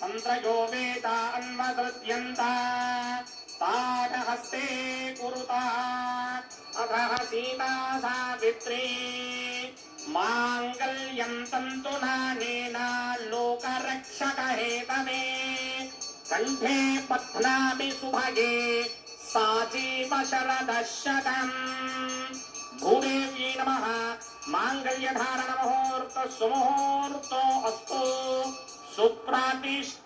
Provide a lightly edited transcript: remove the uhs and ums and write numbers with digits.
तन्त्रयो वेदा अन्वसृज्यन्ता ताडहस्ते कुरुता अधः सीता सावित्री माङ्गल्यं तन्तुनानेन लोकरक्षकहेतवे कण्ठे बध्नामि सुभगे साजीव शरदशतम्। भूदेव्यै नमः। माङ्गल्यधारण मुहूर्त सुमुहूर्तो अस्तु सुप्रतिष्ठितमस्तु।